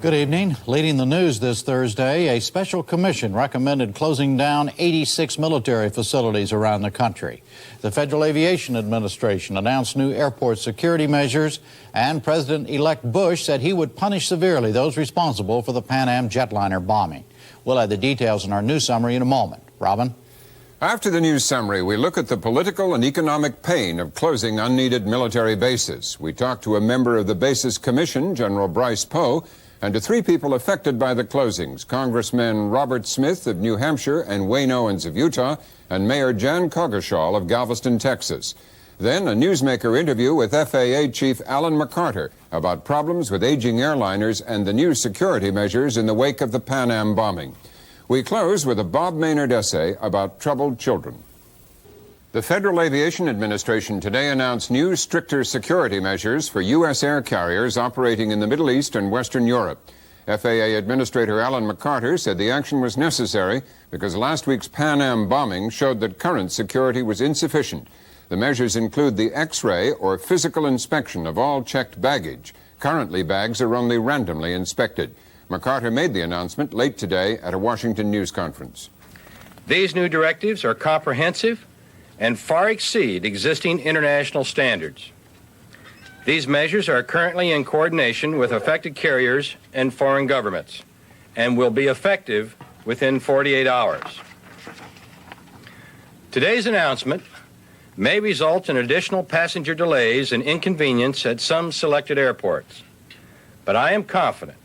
Good evening. Leading the news this Thursday, a special commission recommended closing down 86 military facilities around the country. The Federal Aviation Administration announced new airport security measures, and President-elect Bush said he would punish severely those responsible for the Pan Am jetliner bombing. We'll have the details in our news summary in a moment. Robin? After the news summary, we look at the political and economic pain of closing unneeded military bases. We talk to a member of the Bases Commission, General Bryce Poe, and to three people affected by the closings, Congressmen Robert Smith of New Hampshire and Wayne Owens of Utah, and Mayor Jan Coggeshall of Galveston, Texas. Then a newsmaker interview with FAA Chief ALLAN McARTOR about problems with aging airliners and the new security measures in the wake of the Pan Am bombing. We close with a Bob Maynard essay about troubled children. The Federal Aviation Administration today announced new, stricter security measures for U.S. air carriers operating in the Middle East and Western Europe. FAA Administrator Allan McArthur said the action was necessary because last week's Pan Am bombing showed that current security was insufficient. The measures include the X-ray or physical inspection of all checked baggage. Currently, bags are only randomly inspected. McArthur made the announcement late today at a Washington news conference. These new directives are comprehensive and far exceed existing international standards. These measures are currently in coordination with affected carriers and foreign governments and will be effective within 48 hours. Today's announcement may result in additional passenger delays and inconvenience at some selected airports, but I am confident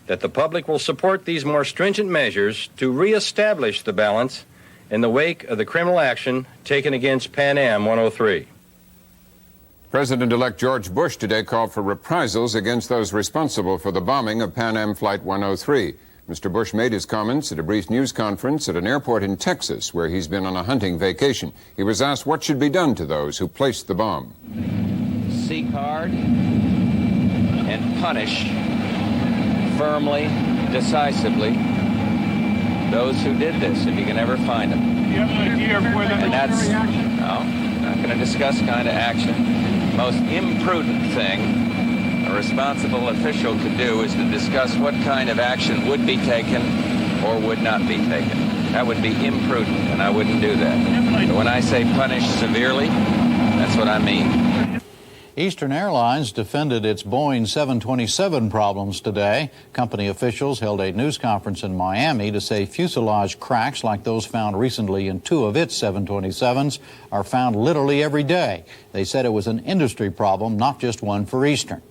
that the public will support these more stringent measures to reestablish the balance in the wake of the criminal action taken against Pan Am 103. President-elect George Bush today called for reprisals against those responsible for the bombing of Pan Am Flight 103. Mr. Bush made his comments at a brief news conference at an airport in Texas where he's been on a hunting vacation. He was asked what should be done to those who placed the bomb. Seek hard and punish firmly, decisively those who did this, if you can ever find them. Do you have an idea of where the military action? No, I'm not going to discuss kind of action. The most imprudent thing a responsible official could do is to discuss what kind of action would be taken or would not be taken. That would be imprudent, and I wouldn't do that. But when I say punish severely, that's what I mean. Eastern Airlines defended its Boeing 727 problems today. Company officials held a news conference in Miami to say fuselage cracks like those found recently in two of its 727s are found literally every day. They said it was an industry problem, not just one for Eastern.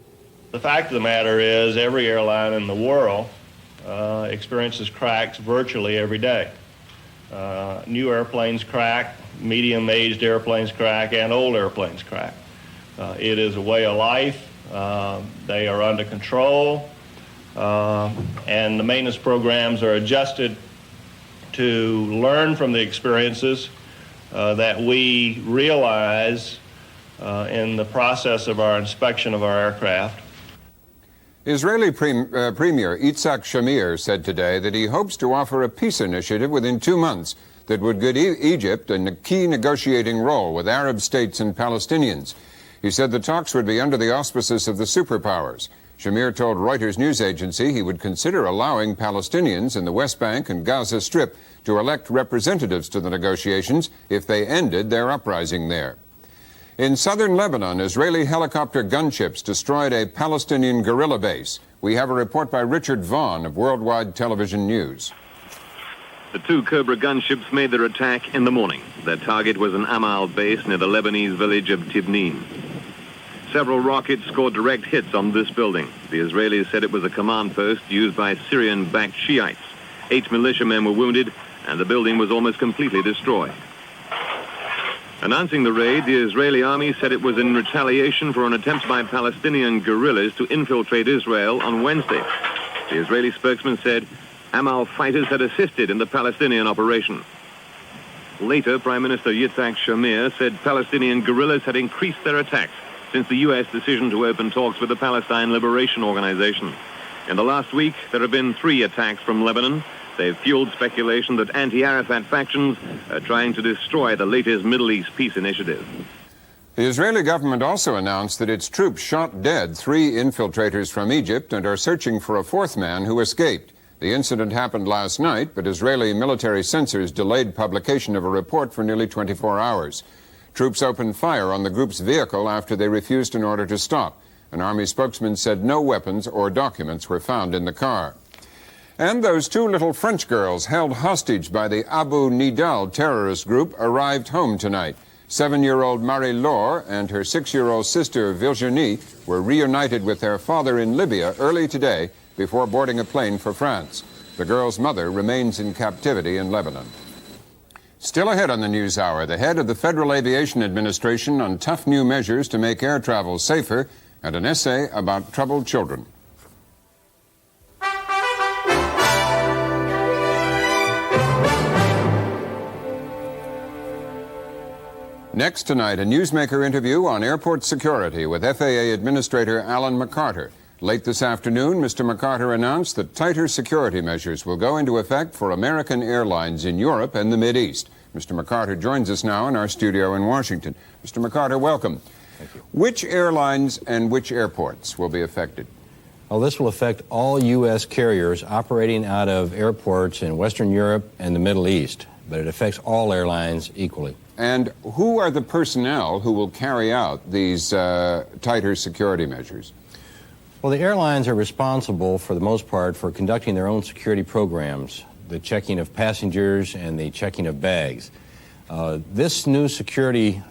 The fact of the matter is every airline in the world experiences cracks virtually every day. New airplanes crack, medium-aged airplanes crack, and old airplanes crack. It is a way of life. They are under control, and the maintenance programs are adjusted to learn from the experiences that we realize in the process of our inspection of our aircraft. Israeli Premier Yitzhak Shamir said today that he hopes to offer a peace initiative within 2 months that would give Egypt a key negotiating role with Arab states and Palestinians. He said the talks would be under the auspices of the superpowers. Shamir told Reuters news agency he would consider allowing Palestinians in the West Bank and Gaza Strip to elect representatives to the negotiations if they ended their uprising there. In southern Lebanon, Israeli helicopter gunships destroyed a Palestinian guerrilla base. We have a report by Richard Vaughn of Worldwide Television News. The two Cobra gunships made their attack in the morning. Their target was an Amal base near the Lebanese village of Tibnin. Several rockets scored direct hits on this building. The Israelis said it was a command post used by Syrian-backed Shiites. 8 militiamen were wounded, and the building was almost completely destroyed. Announcing the raid, the Israeli army said it was in retaliation for an attempt by Palestinian guerrillas to infiltrate Israel on Wednesday. The Israeli spokesman said Amal fighters had assisted in the Palestinian operation. Later, Prime Minister Yitzhak Shamir said Palestinian guerrillas had increased their attacks since the U.S. decision to open talks with the Palestine Liberation Organization. In the last week, there have been 3 attacks from Lebanon. They've fueled speculation that anti-Arafat factions are trying to destroy the latest Middle East peace initiative. The Israeli government also announced that its troops shot dead 3 infiltrators from Egypt and are searching for a 4th man who escaped. The incident happened last night, but Israeli military censors delayed publication of a report for nearly 24 hours. Troops opened fire on the group's vehicle after they refused an order to stop. An army spokesman said no weapons or documents were found in the car. And those 2 little French girls held hostage by the Abu Nidal terrorist group arrived home tonight. 7-year-old Marie-Laure and her 6-year-old sister Virginie were reunited with their father in Libya early today before boarding a plane for France. The girl's mother remains in captivity in Lebanon. Still ahead on the NewsHour, the head of the Federal Aviation Administration on tough new measures to make air travel safer, and an essay about troubled children. Next tonight, a newsmaker interview on airport security with FAA Administrator ALLAN McARTOR. Late this afternoon, Mr. McARTOR announced that tighter security measures will go into effect for American airlines in Europe and the Mideast. Mr. McARTOR joins us now in our studio in Washington. Mr. McARTOR, welcome. Thank you. Which airlines and which airports will be affected? Well, this will affect all U.S. carriers operating out of airports in Western Europe and the Middle East, but it affects all airlines equally. And who are the personnel who will carry out these tighter security measures? Well, the airlines are responsible, for the most part, for conducting their own security programs, the checking of passengers and the checking of bags. This new security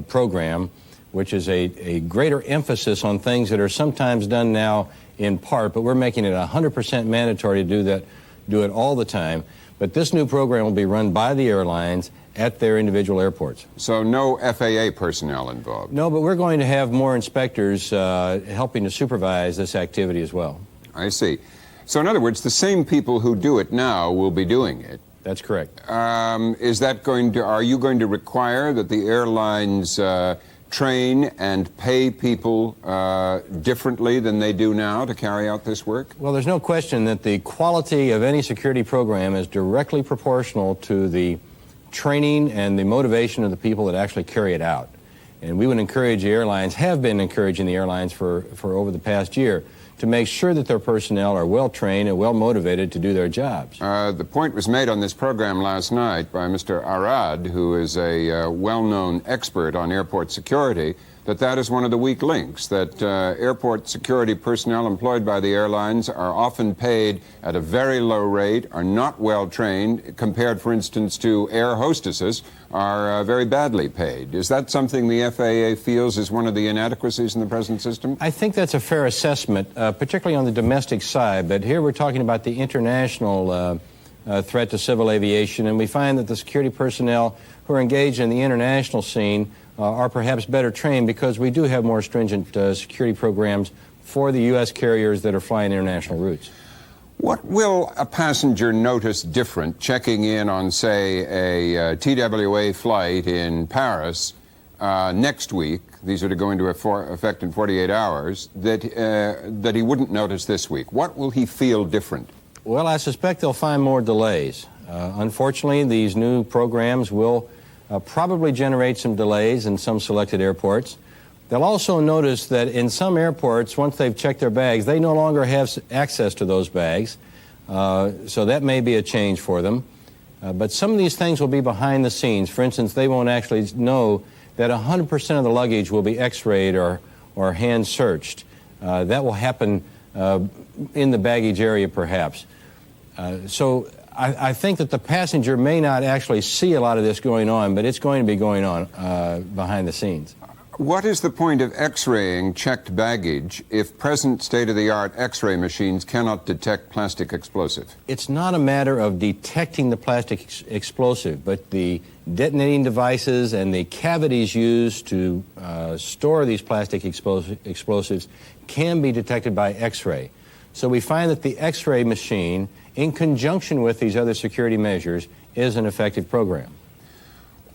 program, which is a greater emphasis on things that are sometimes done now in part, but we're making it 100% mandatory to do it all the time. But this new program will be run by the airlines at their individual airports. So no FAA personnel involved? No, but we're going to have more inspectors helping to supervise this activity as well. I see. So in other words, the same people who do it now will be doing it. That's correct. Is that going to, are you going to require that the airlines train and pay people differently than they do now to carry out this work? Well, there's no question that the quality of any security program is directly proportional to the training and the motivation of the people that actually carry it out. And we would encourage the airlines, have been encouraging the airlines for over the past year, to make sure that their personnel are well trained and well motivated to do their jobs. The point was made on this program last night by Mr. Arad, who is a well-known expert on airport security, that is one of the weak links, that airport security personnel employed by the airlines are often paid at a very low rate, are not well trained, compared, for instance, to air hostesses, are very badly paid. Is that something the FAA feels is one of the inadequacies in the present system? I think that's a fair assessment, particularly on the domestic side, but here we're talking about the international threat to civil aviation, and we find that the security personnel who are engaged in the international scene are perhaps better trained because we do have more stringent security programs for the U.S. carriers that are flying international routes. What will a passenger notice different checking in on, say, a TWA flight in Paris next week? These are to go into effect in 48 hours, that he wouldn't notice this week. What will he feel different? Well, I suspect they'll find more delays. Unfortunately, these new programs will probably generate some delays in some selected airports. They'll also notice that in some airports, once they've checked their bags, they no longer have access to those bags. So that may be a change for them. But some of these things will be behind the scenes. For instance, they won't actually know that 100% of the luggage will be x-rayed or hand searched. That will happen in the baggage area, perhaps. So I think that the passenger may not actually see a lot of this going on, but it's going to be going on behind the scenes. What is the point of x-raying checked baggage if present state-of-the-art x-ray machines cannot detect plastic explosive? It's not a matter of detecting the plastic explosive, but the detonating devices and the cavities used to store these plastic explosives can be detected by x-ray. So we find that the x-ray machine, in conjunction with these other security measures, is an effective program.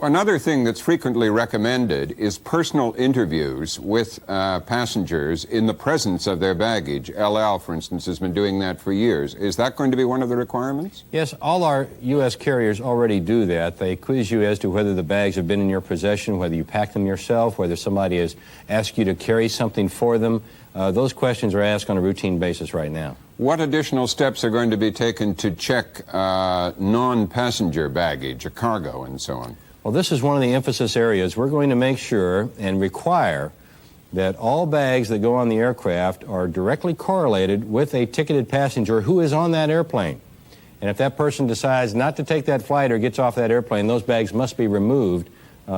Another thing that's frequently recommended is personal interviews with passengers in the presence of their baggage. LL, for instance, has been doing that for years. Is that going to be one of the requirements? Yes, all our U.S. carriers already do that. They quiz you as to whether the bags have been in your possession, whether you packed them yourself, whether somebody has asked you to carry something for them. Those questions are asked on a routine basis right now. What additional steps are going to be taken to check non-passenger baggage, a cargo, and so on? Well, this is one of the emphasis areas. We're going to make sure and require that all bags that go on the aircraft are directly correlated with a ticketed passenger who is on that airplane. And if that person decides not to take that flight or gets off that airplane, those bags must be removed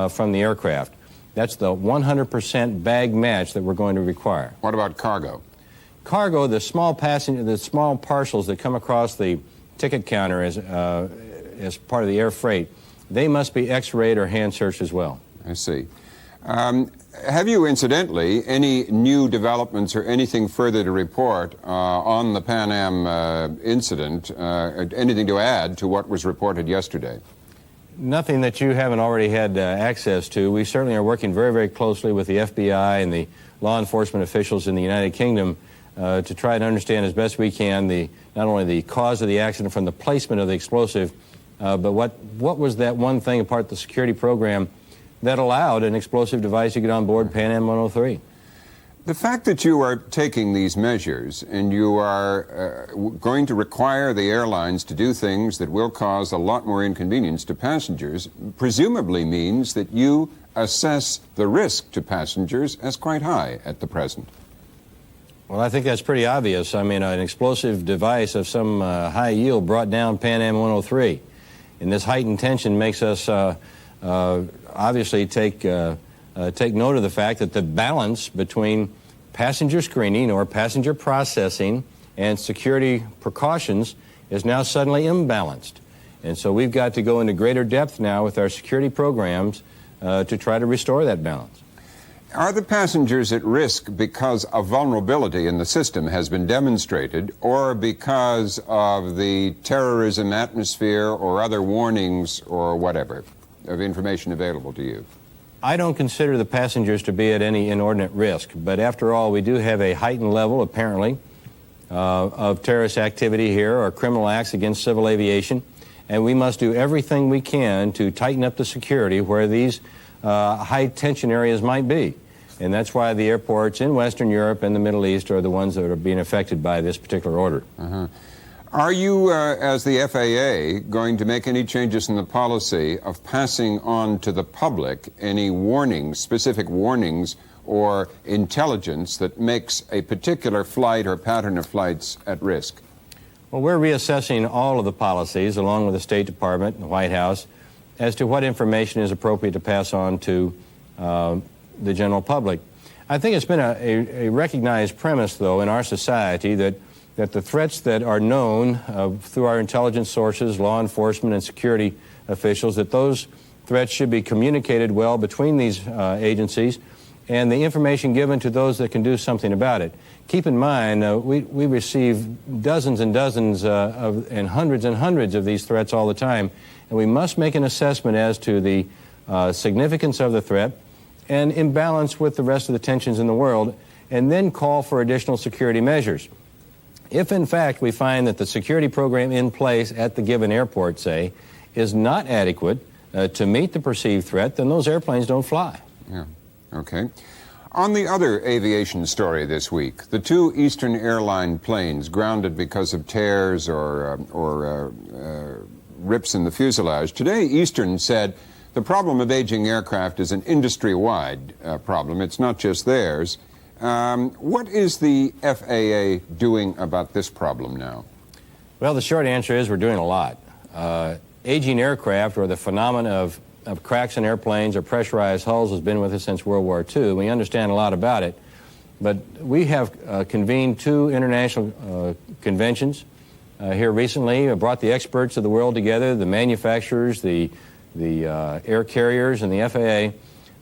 from the aircraft. That's the 100% bag match that we're going to require. What about cargo? Cargo, the small parcels that come across the ticket counter as part of the air freight, they must be X-rayed or hand-searched as well. I see. Have you, incidentally, any new developments or anything further to report on the Pan Am incident, anything to add to what was reported yesterday? Nothing that you haven't already had access to. We certainly are working very, very closely with the FBI and the law enforcement officials in the United Kingdom to try to understand as best we can not only the cause of the accident from the placement of the explosive, but what was that one thing apart the security program that allowed an explosive device to get on board Pan Am 103? The fact that you are taking these measures and you are going to require the airlines to do things that will cause a lot more inconvenience to passengers presumably means that you assess the risk to passengers as quite high at the present. Well, I think that's pretty obvious. I mean, an explosive device of some high yield brought down Pan Am 103. And this heightened tension makes us obviously take note of the fact that the balance between passenger screening or passenger processing and security precautions is now suddenly imbalanced. And so we've got to go into greater depth now with our security programs to try to restore that balance. Are the passengers at risk because a vulnerability in the system has been demonstrated, or because of the terrorism atmosphere or other warnings or whatever of information available to you? I don't consider the passengers to be at any inordinate risk, but after all, we do have a heightened level, apparently, of terrorist activity here or criminal acts against civil aviation, and we must do everything we can to tighten up the security where these high-tension areas might be. And that's why the airports in Western Europe and the Middle East are the ones that are being affected by this particular order. Are you, as the FAA, going to make any changes in the policy of passing on to the public any warnings, specific warnings or intelligence that makes a particular flight or pattern of flights at risk? Well, we're reassessing all of the policies, along with the State Department and the White House, as to what information is appropriate to pass on to the general public. I think it's been a recognized premise, though, in our society that the threats that are known through our intelligence sources, law enforcement and security officials, that those threats should be communicated well between these agencies and the information given to those that can do something about it. Keep in mind, we receive dozens and dozens and hundreds of these threats all the time, and we must make an assessment as to the significance of the threat and in balance with the rest of the tensions in the world, and then call for additional security measures. If, in fact, we find that the security program in place at the given airport, say, is not adequate to meet the perceived threat, then those airplanes don't fly. Yeah, okay. On the other aviation story this week, the two Eastern airline planes grounded because of tears or rips in the fuselage. Today, Eastern said the problem of aging aircraft is an industry-wide problem. It's not just theirs. What is the FAA doing about this problem now? Well, the short answer is we're doing a lot. Aging aircraft, or the phenomenon of cracks in airplanes or pressurized hulls, has been with us since World War II. We understand a lot about it, but we have convened two international conventions here recently, brought the experts of the world together, the manufacturers, the air carriers, and the FAA,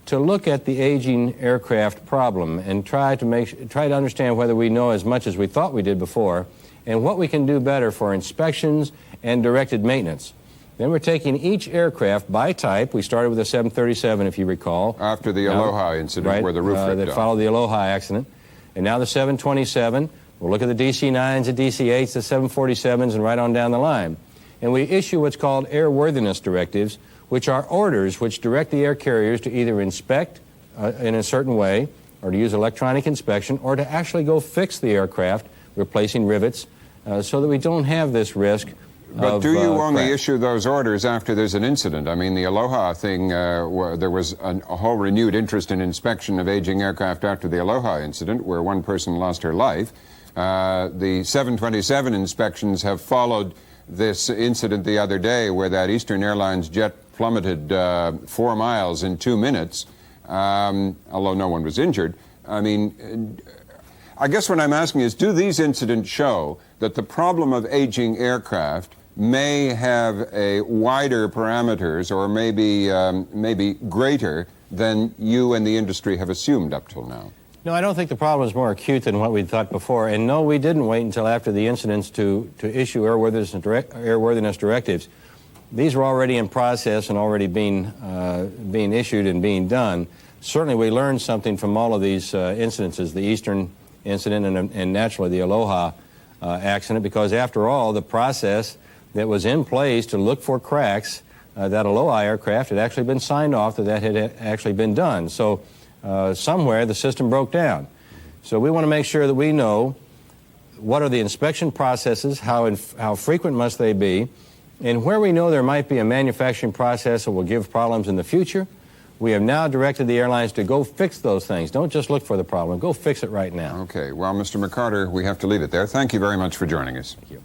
to look at the aging aircraft problem and try to understand whether we know as much as we thought we did before and what we can do better for inspections and directed maintenance. Then we're taking each aircraft by type. We started with the 737, if you recall. After the Aloha incident, right, where the roof ripped that off. followed the Aloha accident. And now the 727. We'll look at the DC-9s, the DC-8s, the 747s, and right on down the line. And we issue what's called airworthiness directives, which are orders which direct the air carriers to either inspect in a certain way, or to use electronic inspection, or to actually go fix the aircraft, replacing rivets, so that we don't have this risk. But do you only crash. issue those orders after there's an incident? I mean, the Aloha thing, there was a whole renewed interest in inspection of aging aircraft after the Aloha incident, where one person lost her life. The 727 inspections have followed this incident the other day, where that Eastern Airlines jet plummeted 4 miles in 2 minutes, although no one was injured. I mean, I guess what I'm asking is, do these incidents show that the problem of aging aircraft may have a wider parameters, or maybe greater than you and the industry have assumed up till now? No, I don't think the problem is more acute than what we thought before. And no, we didn't wait until after the incidents to issue airworthiness directives. These were already in process and already being issued and being done. Certainly we learned something from all of these incidences, the Eastern incident and naturally the Aloha accident, because after all, the process that was in place to look for cracks, that Aloha aircraft had actually been signed off that had actually been done. So somewhere the system broke down. So we want to make sure that we know what are the inspection processes, how frequent must they be, and where we know there might be a manufacturing process that will give problems in the future, we have now directed the airlines to go fix those things. Don't just look for the problem. Go fix it right now. Okay. Well, Mr. McArTOR, we have to leave it there. Thank you very much for joining us. Thank you.